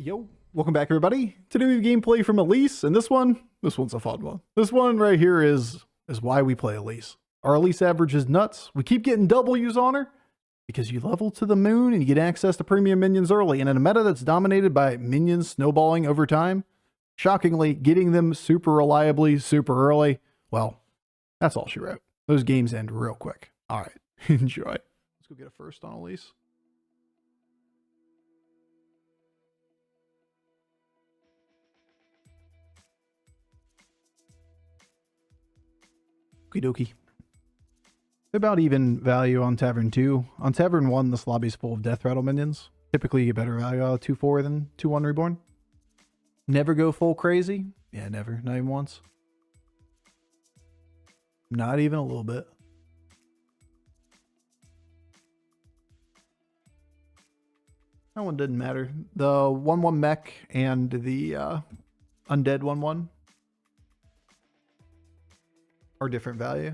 Yo, welcome back everybody. Today we have gameplay from Elise, and this one's a fun one. This one right here is why we play Elise. Our Elise average is nuts. We keep getting W's on her because you level to the moon and you get access to premium minions early, and in a meta that's dominated by minions snowballing over time, shockingly, getting them super reliably, super early, well, that's all she wrote. Those games end real quick. All right, enjoy. Let's go get a first on Elise. Okie dokie. About even value on Tavern 2. On Tavern 1, this lobby's full of Death Rattle minions. Typically, you get better value out of 2-4 than 2-1 Reborn. Never go full crazy. Yeah, never. Not even once. Not even a little bit. That one didn't matter. The 1-1 mech and the undead 1-1 are different value.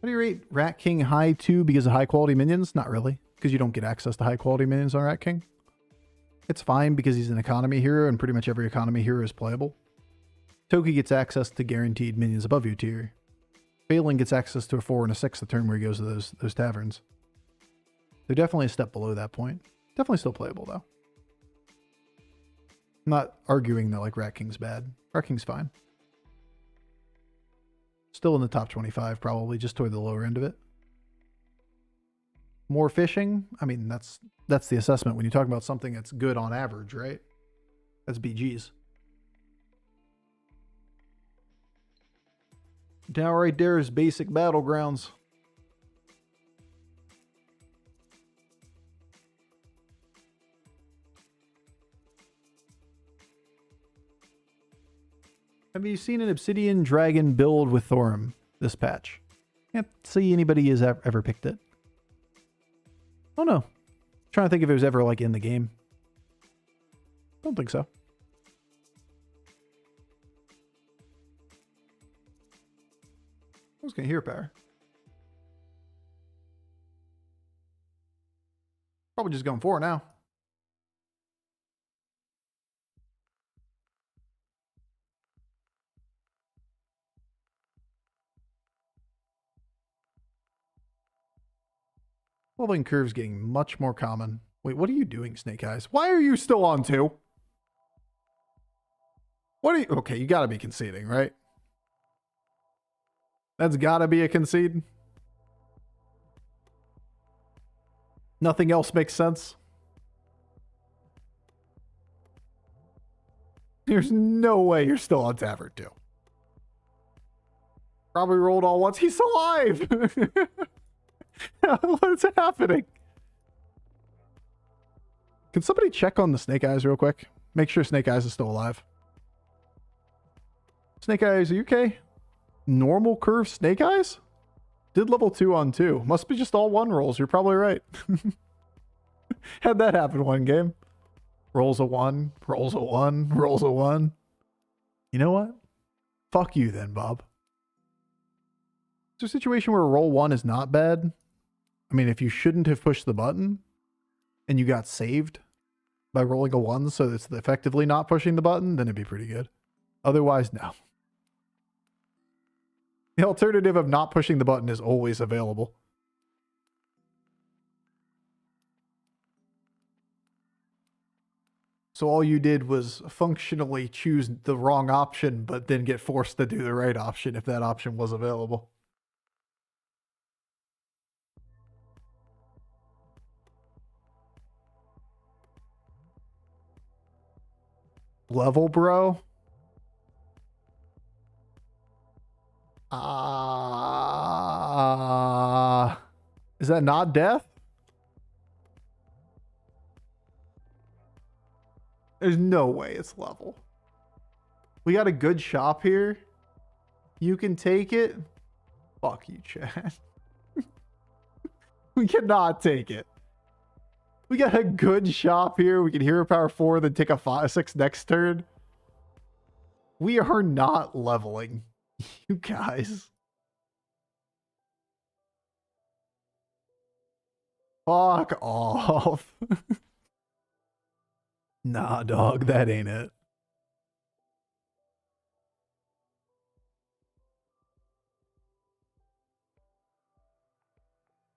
How do you rate Rat King high 2 because of high quality minions? Not really, because you don't get access to high quality minions on Rat King. It's fine because he's an economy hero and pretty much every economy hero is playable. Toki gets access to guaranteed minions above your tier. Phelan gets access to a 4 and a 6 the turn where he goes to those taverns. They're definitely a step below that point. Definitely still playable though. I'm not arguing that like Rat King's bad. Rat King's fine. Still in the top 25 probably, just toward the lower end of it. More fishing? I mean, that's the assessment when you talk about something that's good on average, right? That's BG's. Down right there is basic Battlegrounds. Have you seen an Obsidian Dragon build with Thorum this patch? Can't see anybody has ever picked it. Oh no. Trying to think if it was ever like in the game. Don't think so. I was gonna hear power. Probably just going 4 now. Leveling curve's getting much more common. Wait, what are you doing, Snake Eyes? Why are you still on 2? What are you... Okay, you gotta be conceding, right? That's gotta be a concede. Nothing else makes sense. There's no way you're still on Tavern 2. Probably rolled all once. He's alive! What's happening? Can somebody check on the Snake Eyes real quick? Make sure Snake Eyes is still alive. Snake Eyes, are you okay? Normal curve Snake Eyes? Did level 2 on 2. Must be just all 1 rolls. You're probably right. Had that happen one game. Rolls a 1, rolls a 1, rolls a 1. You know what? Fuck you then, Bob. Is there a situation where roll 1 is not bad? I mean, if you shouldn't have pushed the button and you got saved by rolling a 1 so it's effectively not pushing the button, then it'd be pretty good. Otherwise, no. The alternative of not pushing the button is always available. So all you did was functionally choose the wrong option, but then get forced to do the right option if that option was available. Level, bro? Is that not death? There's no way it's level. We got a good shop here. You can take it. Fuck you, Chad. We cannot take it. We got a good shop here. We can hero power 4, then take a 5-6 next turn. We are not leveling. You guys. Fuck off. Nah, dog, that ain't it.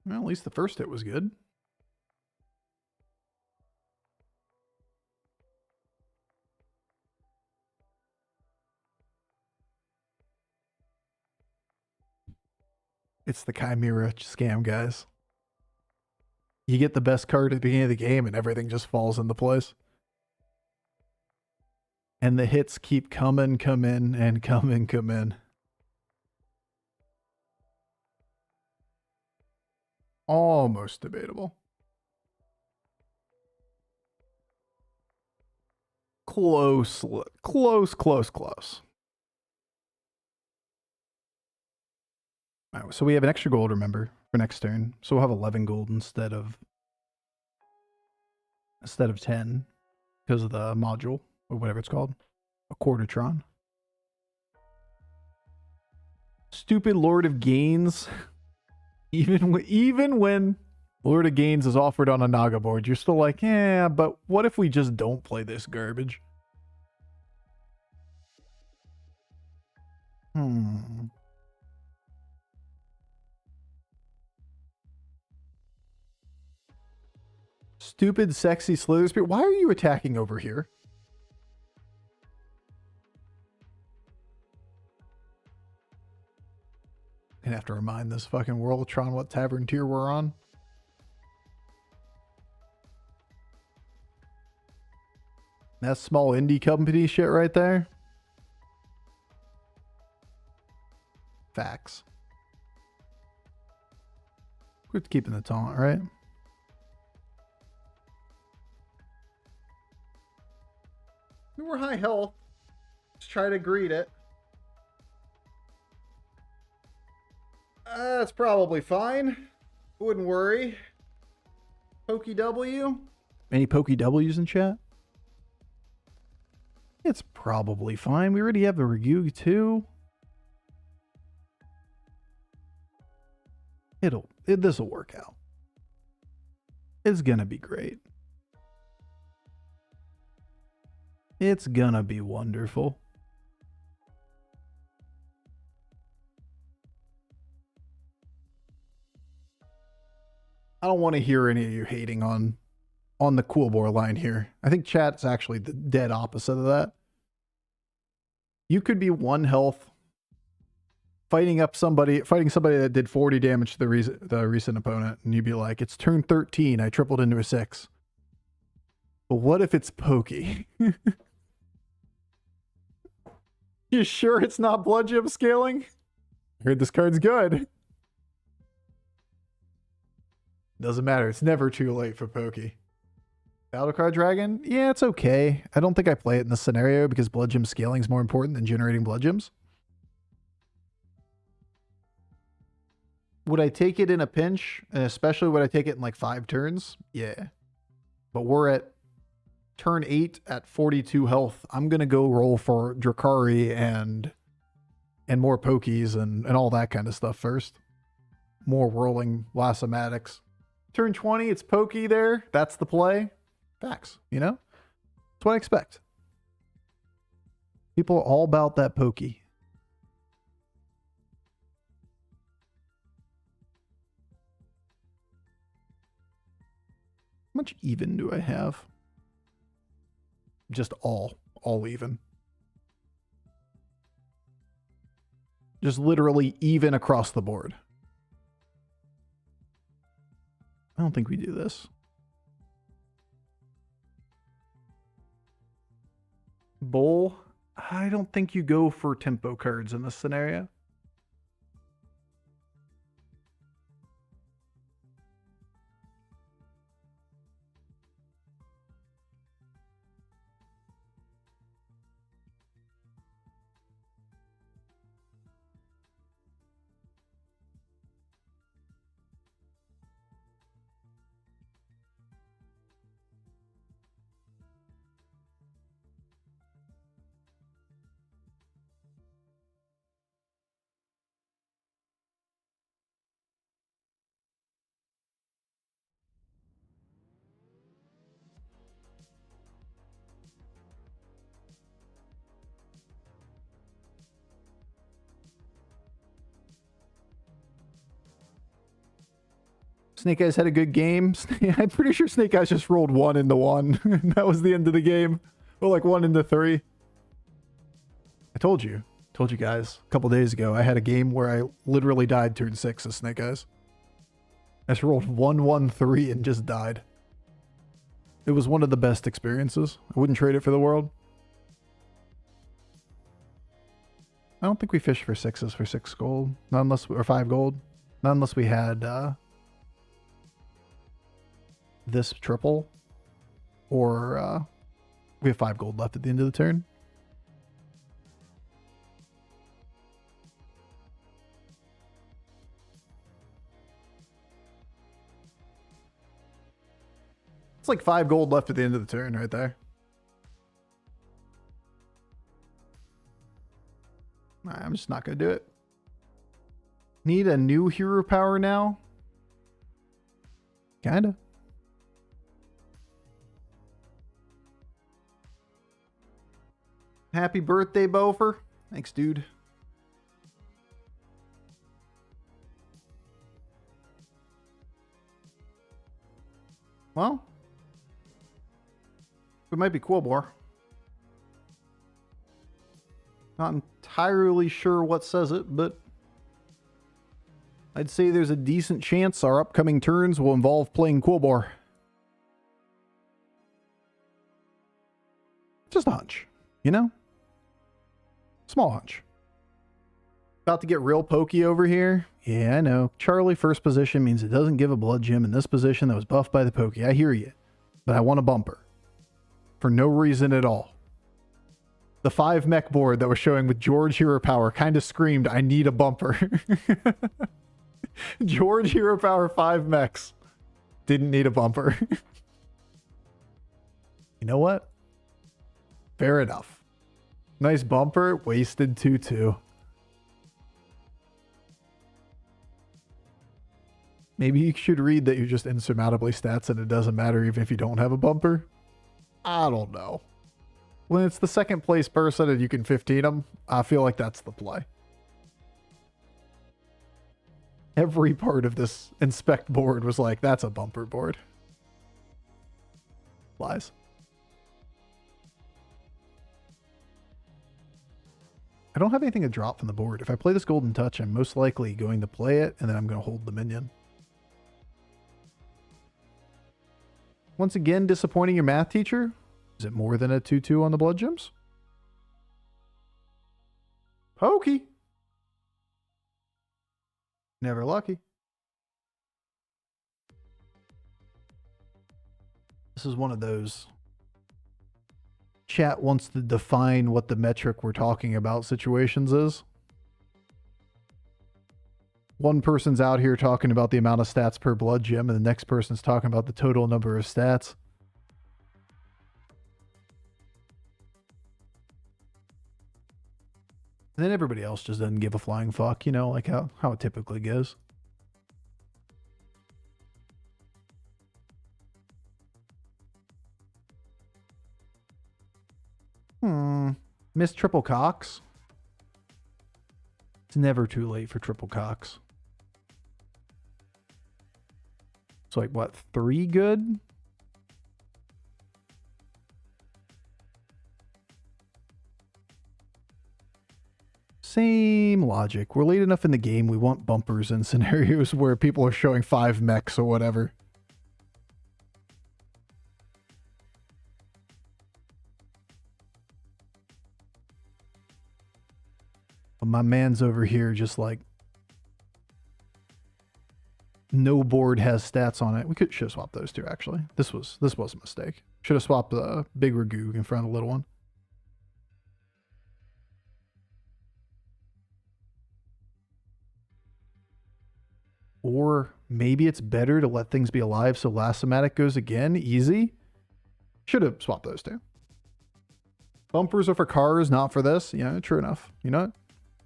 Well, at least the first hit was good. It's the Chimera scam, guys. You get the best card at the beginning of the game and everything just falls into place. And the hits keep come in, and come in. Almost debatable. Close. All right, so we have an extra gold, remember, for next turn. So we'll have 11 gold instead of 10 because of the module or whatever it's called. A quartertron. Stupid Lord of Gains. Even when Lord of Gains is offered on a Naga board, you're still like, yeah, but what if we just don't play this garbage? Stupid, sexy Slither Spirit. Why are you attacking over here? Gonna have to remind this fucking Worldtron what tavern tier we're on. That small indie company shit right there. Facts. We're keeping the taunt, right? We're high health. Let's try to greet it. That's probably fine. Wouldn't worry. Pokey W? Any Pokey W's in chat? It's probably fine. We already have the Ryugi too. This'll work out. It's gonna be great. It's gonna be wonderful. I don't want to hear any of you hating on the quillboar line here. I think chat's actually the dead opposite of that. You could be 1 health fighting somebody that did 40 damage to the recent opponent, and you'd be like, it's turn 13, I tripled into a 6. But what if it's pokey? You sure it's not blood gem scaling? I heard this card's good. Doesn't matter. It's never too late for pokey. Battle Card Dragon? Yeah, it's okay. I don't think I play it in this scenario because blood gem scaling is more important than generating blood gems. Would I take it in a pinch? And especially would I take it in like 5 turns? Yeah. But we're at turn 8 at 42 health. I'm going to go roll for Drakari and more pokies and all that kind of stuff first. More whirling Lasomatics. Turn 20, it's pokey there. That's the play. Facts, you know? That's what I expect. People are all about that pokey. How much even do I have? Just all even. Just literally even across the board. I don't think we do this. Bull, I don't think you go for tempo cards in this scenario. Snake Eyes had a good game. I'm pretty sure Snake Eyes just rolled 1 into 1. That was the end of the game. Well, like 1 into 3. I told you guys a couple days ago, I had a game where I literally died turn 6 as Snake Eyes. I just rolled 1-1-3 and just died. It was one of the best experiences. I wouldn't trade it for the world. I don't think we fished for 6s for 6 gold. Not unless, or 5 gold. Not unless we had this triple. Or we have 5 gold left at the end of the turn. It's like 5 gold left at the end of the turn right there. Alright, I'm just not going to do it. Need a new hero power now? Kinda. Happy birthday, Bofur. Thanks, dude. Well, it might be quillboar. Not entirely sure what says it, but I'd say there's a decent chance our upcoming turns will involve playing quillboar. Just a hunch, you know? Small hunch. About to get real pokey over here. Yeah, I know. Charlie first position means it doesn't give a blood gem in this position that was buffed by the pokey. I hear you. But I want a bumper. For no reason at all. The 5 mech board that was showing with George Hero Power kind of screamed, I need a bumper. George Hero Power 5 mechs. Didn't need a bumper. You know what? Fair enough. Nice bumper. Wasted 2-2. Maybe you should read that you're just insurmountably stats and it doesn't matter even if you don't have a bumper. I don't know. When it's the second place person and you can 15 them, I feel like that's the play. Every part of this inspect board was like, that's a bumper board. Lies. I don't have anything to drop from the board. If I play this Golden Touch, I'm most likely going to play it and then I'm going to hold the minion. Once again, disappointing your math teacher. Is it more than a 2-2 on the blood gems? Pokey. Never lucky. This is one of those chat wants to define what the metric we're talking about situations is. One person's out here talking about the amount of stats per blood gem, and the next person's talking about the total number of stats. And then everybody else just doesn't give a flying fuck, you know, like how it typically goes. Missed triple cocks. It's never too late for triple cocks. It's like, what, 3 good? Same logic. We're late enough in the game. We want bumpers in scenarios where people are showing 5 mechs or whatever. But my man's over here just like, no board has stats on it. We should have swapped those two, actually. This was a mistake. Should have swapped the big Ragu in front of the little one. Or maybe it's better to let things be alive so last somatic goes again. Easy. Should have swapped those two. Bumpers are for cars, not for this. Yeah, true enough. You know what?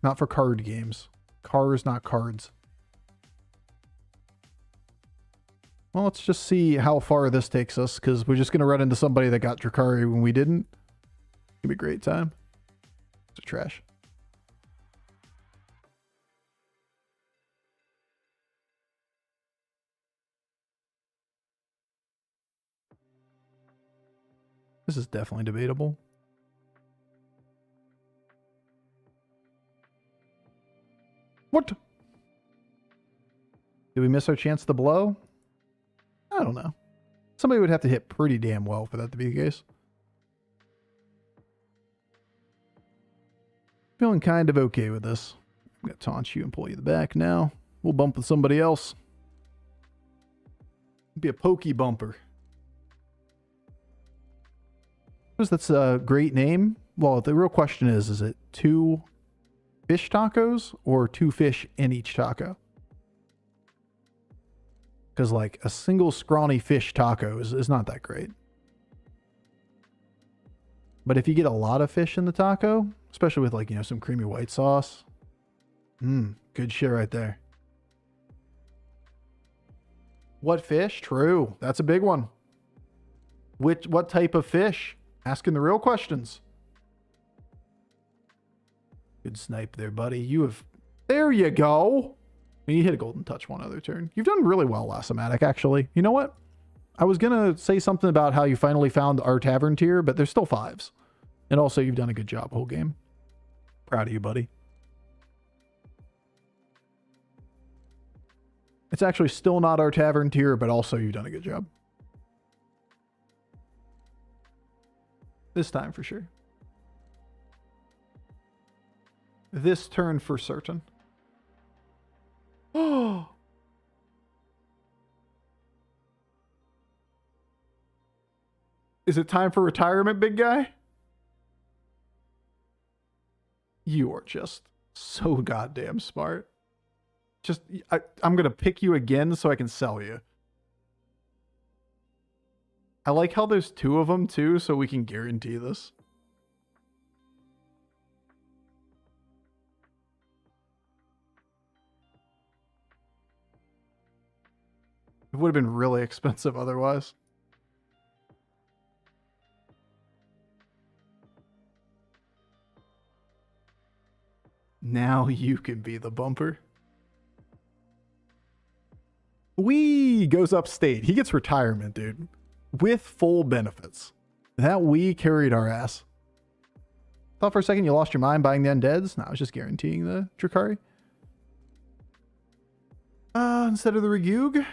Not for card games. Cars, not cards. Well, let's just see how far this takes us, because we're just going to run into somebody that got Drakari when we didn't. It's going to be a great time. It's trash. This is definitely debatable. What? Did we miss our chance to blow? I don't know. Somebody would have to hit pretty damn well for that to be the case. Feeling kind of okay with this. I'm going to taunt you and pull you the back now. We'll bump with somebody else. Be a pokey bumper. That's a great name. Well, the real question is it 2 fish tacos or 2 fish in each taco? Because like a single scrawny fish taco is not that great. But if you get a lot of fish in the taco, especially with like, you know, some creamy white sauce. Good shit right there. What fish? True. That's a big one. What type of fish? Asking the real questions. Good snipe there, buddy. There you go. You hit a golden touch one other turn. You've done really well, Lassomatic, actually. You know what? I was going to say something about how you finally found our tavern tier, but there's still 5s. And also, you've done a good job whole game. Proud of you, buddy. It's actually still not our tavern tier, but also you've done a good job. This time for sure. This turn for certain. Oh. Is it time for retirement, big guy? You are just so goddamn smart. I'm going to pick you again so I can sell you. I like how there's 2 of them too, so we can guarantee this. It would have been really expensive otherwise. Now you can be the bumper. Wee goes upstate. He gets retirement, dude. With full benefits. That we carried our ass. Thought for a second you lost your mind buying the undeads. No, I was just guaranteeing the Drakari. Instead of the Regug.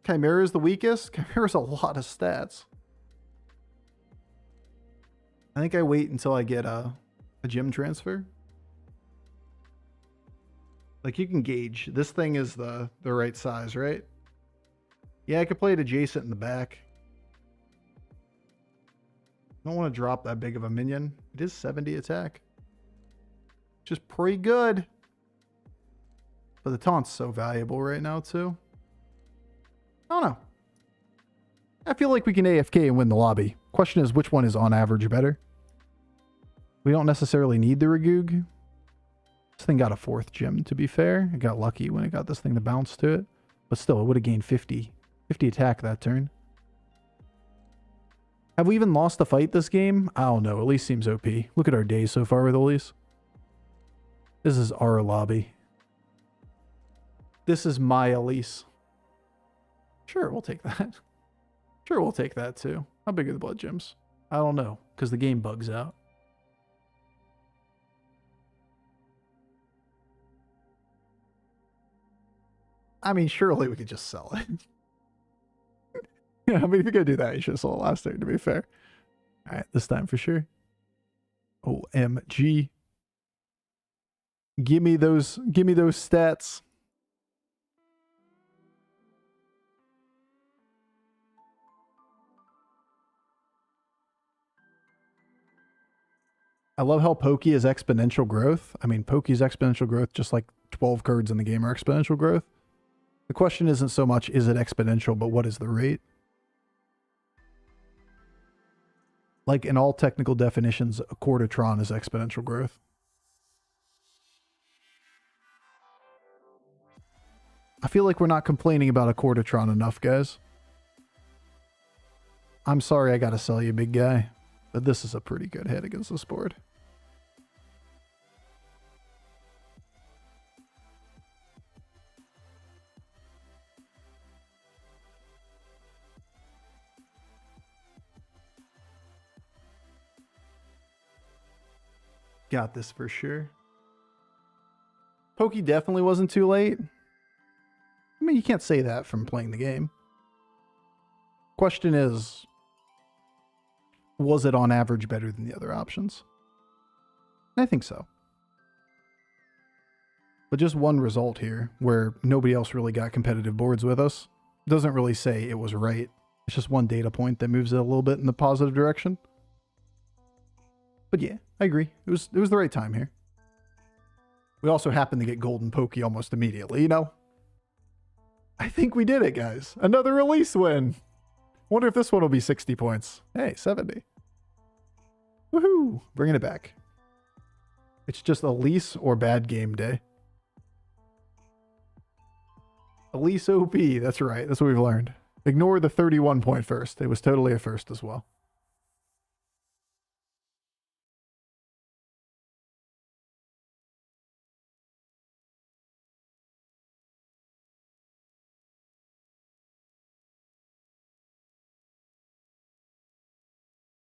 Chimera is the weakest. Chimera's a lot of stats. I think I wait until I get a gym transfer. Like you can gauge. This thing is the right size, right? Yeah, I could play it adjacent in the back. I don't want to drop that big of a minion. It is 70 attack. Which is pretty good. But the taunt's so valuable right now, too. I don't know. I feel like we can AFK and win the lobby. Question is, which one is on average better? We don't necessarily need the Regug. This thing got a 4th gem, to be fair. It got lucky when it got this thing to bounce to it. But still, it would have gained 50 attack that turn. Have we even lost a fight this game? I don't know. Elise seems OP. Look at our days so far with Elise. This is our lobby. This is my Elise. Sure, we'll take that. Sure, we'll take that too. How big are the blood gems? I don't know, because the game bugs out. I mean, surely we could just sell it. Yeah, I mean, if you're going to do that, you should have sold it last turn, to be fair. All right, this time for sure. OMG. Give me those stats. I love how Pokey is exponential growth. I mean, Pokey's exponential growth, just like 12 cards in the game are exponential growth. The question isn't so much, is it exponential, but what is the rate? Like in all technical definitions, a Quartertron is exponential growth. I feel like we're not complaining about a Quartertron enough, guys. I'm sorry I gotta sell you, big guy. But this is a pretty good hit against this board. got this for sure. Pokey definitely wasn't too late. I mean, you can't say that from playing the game. Question is, was it on average better than the other options? I think so. But just one result here, where nobody else really got competitive boards with us, doesn't really say it was right. It's just one data point that moves it a little bit in the positive direction. But yeah, I agree. It was the right time here. We also happened to get golden pokey almost immediately, you know? I think we did it, guys. Another release win. Wonder if this one will be 60 points. Hey, 70. Woohoo! Bringing it back. It's just Elise or bad game day. Elise OP, that's right. That's what we've learned. Ignore the 31 point first. It was totally a first as well.